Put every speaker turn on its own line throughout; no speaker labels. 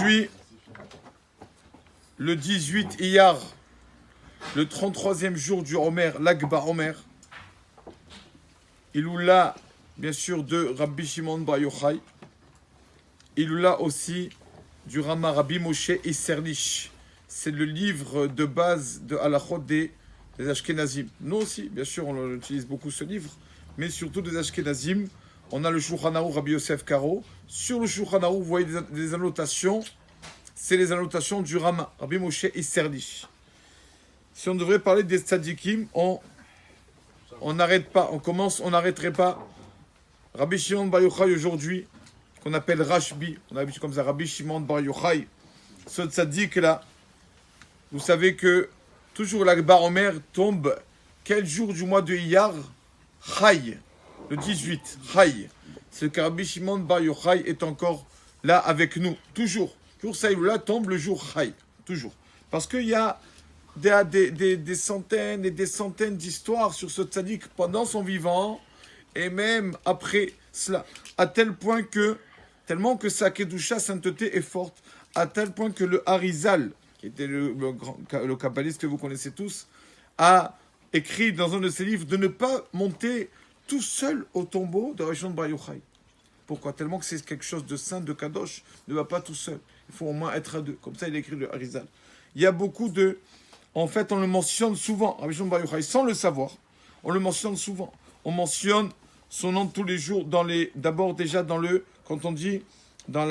Aujourd'hui, le 18 Iyar, le 33e jour du Omer, l'Akba Omer, Iloula, bien sûr, de Rabbi Shimon Bar Yochai. Iloula aussi du Rama Rabbi Moshe Isserlich. C'est le livre de base de Halachot des Ashkenazim. Nous aussi, bien sûr, on utilise beaucoup ce livre, mais surtout des Ashkenazim. On a le Shulchan Aruch Rabbi Yosef Karo. Sur le Shulchan Aruch, vous voyez des annotations. C'est les annotations du Rama Rabbi Moshe Isserlich. Si on devrait parler des tzadikim, on n'arrête pas, on commence, on n'arrêterait pas. Rabbi Shimon Bar Yochai aujourd'hui, qu'on appelle Rashbi, on a l'habitude comme ça, Rabbi Shimon Bar Yochai, ce tzadik là, vous savez que toujours l'Akba Omer tombe quel jour du mois de Iyar? Chai, le 18, Chai. C'est que Rabbi Shimon Bar Yochai est encore là avec nous, toujours. Toujours ça, là tombe le jour Chai, toujours. Parce qu'il y a des centaines et des centaines d'histoires sur ce tzaddik pendant son vivant et même après cela, à tel point que, tellement que sa kedusha, sainteté est forte, à tel point que le Harizal, qui était le kabbaliste que vous connaissez tous, a écrit dans un de ses livres de ne pas monter tout seul au tombeau de Rabbi Shimon Bar Yochai. Pourquoi? Tellement que c'est quelque chose de saint, de kadosh, ne va pas tout seul. Il faut au moins être à deux. Comme ça, il a écrit le Harizal. Il y a beaucoup de... En fait, on le mentionne souvent, Rabbi Shimon Bar Yochai, sans le savoir. On le mentionne souvent. On mentionne son nom tous les jours, d'abord déjà quand on dit, dans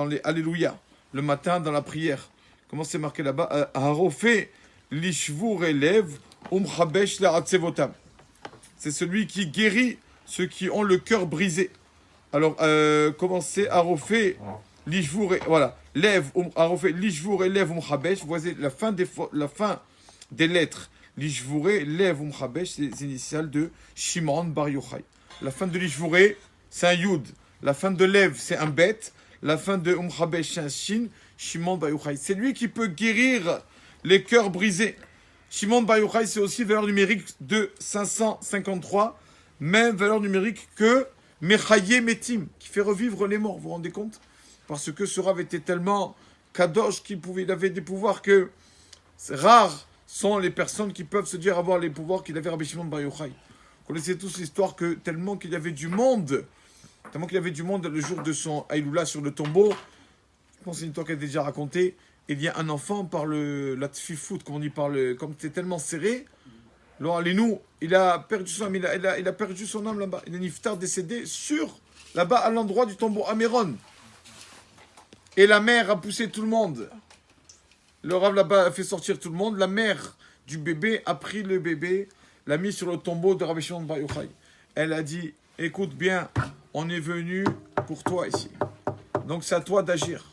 les Alléluia, le matin, dans la prière. Comment c'est marqué là-bas? Harofé lishvur elev umchabesh la'atsevotam. C'est celui qui guérit ceux qui ont le cœur brisé. Alors, comment c'est? Harofé lishvur, voilà. Harofé lishvur elev umchabesh. Vous voyez la fin des lettres. Lishvuré, lev umchabesh, c'est les initiales de Shimon Bar Yochai. La fin de lishvuré, c'est un yud. La fin de lev, c'est un bet. La fin de umchabesh, c'est un shin. Shimon Bar Yochai. C'est lui qui peut guérir les cœurs brisés. Shimon Bar Yochai, c'est aussi valeur numérique de 553. Même valeur numérique que Mechaye Metim, qui fait revivre les morts. Vous vous rendez compte? Parce que ce Rav était tellement kadosh il avait des pouvoirs que c'est rare sont les personnes qui peuvent se dire avoir les pouvoirs qu'il avait Rabbi Shimon Bar Yochai. Vous connaissez tous l'histoire que tellement qu'il y avait du monde le jour de son Haïloula sur le tombeau. Je pense que c'est une histoire qu'elle a déjà racontée. Il y a un enfant par la tfifout, comme c'était tellement serré. Alors Lénou, il a perdu son âme, il a perdu son âme là-bas. Il est niftar décédé là-bas à l'endroit du tombeau Améron. Et la mère a poussé tout le monde. Le Rav là-bas a fait sortir tout le monde. La mère du bébé a pris le bébé, l'a mis sur le tombeau de Rabbi Shimon Bar Yochai. Elle a dit, écoute bien, on est venu pour toi ici. Donc c'est à toi d'agir.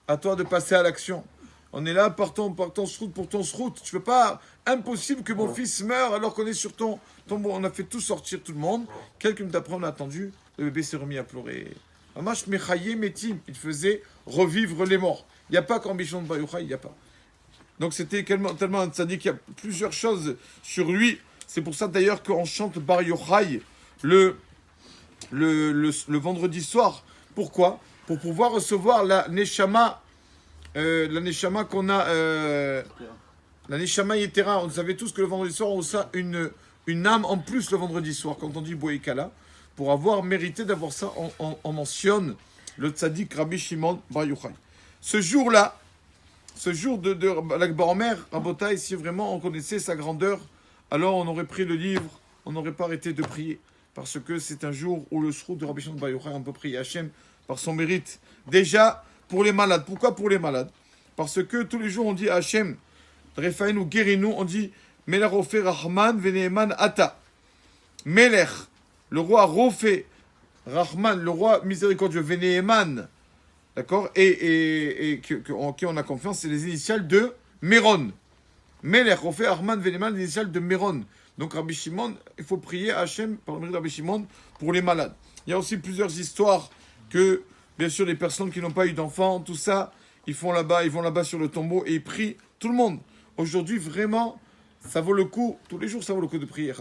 À toi de passer à l'action. On est là par ton shrout pour ton shrout. Tu peux pas... Impossible que mon fils meure alors qu'on est sur ton tombeau. On a fait tout sortir tout le monde. Quelques minutes après, on a attendu. Le bébé s'est remis à pleurer. Amash mechaye metim. Il faisait revivre les morts. Il n'y a pas qu'en Bishon Bar Yochai, il n'y a pas. Donc c'était tellement un tzaddik qu'il y a plusieurs choses sur lui. C'est pour ça d'ailleurs qu'on chante Bar Yochai le vendredi soir. Pourquoi? Pour pouvoir recevoir la neshama qu'on a, la neshama yetera. On savait tous que le vendredi soir, on a une âme en plus le vendredi soir, quand on dit Boekala. Pour avoir mérité d'avoir ça, on mentionne le tzaddik Rabbi Shimon Bar Yochai. Ce jour-là, ce jour de l'Akba Omer, Rabotai, si vraiment on connaissait sa grandeur, alors on aurait pris le livre, on n'aurait pas arrêté de prier. Parce que c'est un jour où le shrout de Rabbi Shimon Bar Yochai, on peut prier Hachem par son mérite. Déjà, pour les malades. Pourquoi pour les malades? Parce que tous les jours, on dit à Hachem, Refaïnou, guéris-nous, on dit Melech Rofé Rahman Veneeman Ata. Melech, le roi Rofé Rahman, le roi miséricordieux, Veneeman, d'accord, et en qui on a confiance, c'est les initiales de Méron. Melech Rofé Rahman Veneeman, les initiales de Méron. Donc Rabbi Shimon, il faut prier à Hachem par le mérite de Rabbi Shimon pour les malades. Il y a aussi plusieurs histoires que, bien sûr, les personnes qui n'ont pas eu d'enfants, tout ça, ils vont là-bas sur le tombeau et ils prient tout le monde. Aujourd'hui, vraiment, ça vaut le coup. Tous les jours, ça vaut le coup de prier.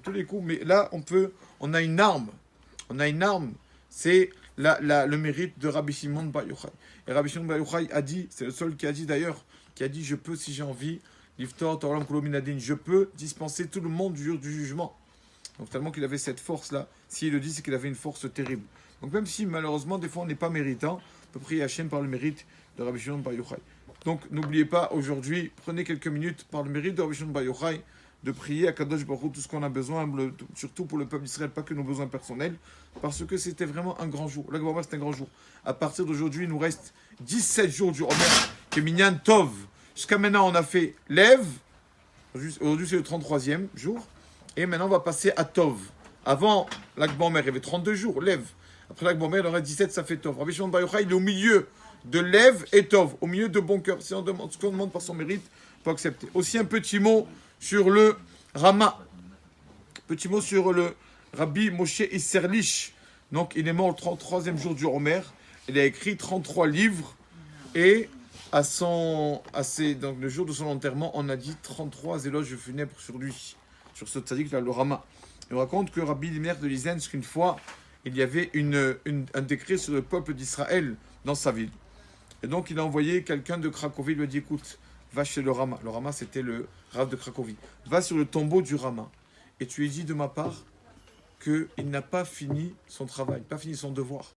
Tous les coups. Mais là, on a une arme. C'est le mérite de Rabbi Shimon Bar Yochai. Et Rabbi Shimon Bar Yochai a dit, c'est le seul qui a dit d'ailleurs, qui a dit, je peux, si j'ai envie, Liftor Toram Kolominadin, je peux dispenser tout le monde du jour du jugement. Donc tellement qu'il avait cette force-là, s'il le dit, c'est qu'il avait une force terrible. Donc même si malheureusement, des fois, on n'est pas méritant, on peut prier Hachem par le mérite de Rabbi Shimon Bar Yochai. Donc n'oubliez pas, aujourd'hui, prenez quelques minutes par le mérite de Rabbi Shimon Bar Yochai, de prier à Kadosh Baruch Hu tout ce qu'on a besoin, surtout pour le peuple d'Israël, pas que nos besoins personnels, parce que c'était vraiment un grand jour. Là, c'était un grand jour. À partir d'aujourd'hui, il nous reste 17 jours du Omer, que Minyan Tov. Jusqu'à maintenant, on a fait Lev. Aujourd'hui, c'est le 33e jour. Et maintenant, on va passer à Tov. Avant l'Akba Omer, il y avait 32 jours, Lev. Après l'Akba Omer, il y en aurait 17, ça fait Tov. Rabbi Shimon Bar Yochai, il est au milieu de Lev et Tov, au milieu de bon cœur. Si on demande ce qu'on demande par son mérite, il faut accepter. Aussi un petit mot sur le Rama. Petit mot sur le Rabbi Moshe Isserlich. Donc, il est mort le 33e jour du Omer. Il a écrit 33 livres. Et donc, le jour de son enterrement, on a dit 33 éloges funèbres sur lui, sur ce tzaddik là, le Rama. Et on raconte que Rabbi Limer de Lizensk, qu'une fois, il y avait un décret sur le peuple d'Israël dans sa ville. Et donc, il a envoyé quelqu'un de Cracovie, il lui a dit, écoute, va chez le Rama. Le Rama, c'était le Rav de Cracovie. Va sur le tombeau du Rama. Et tu lui dis de ma part qu'il n'a pas fini son travail, pas fini son devoir.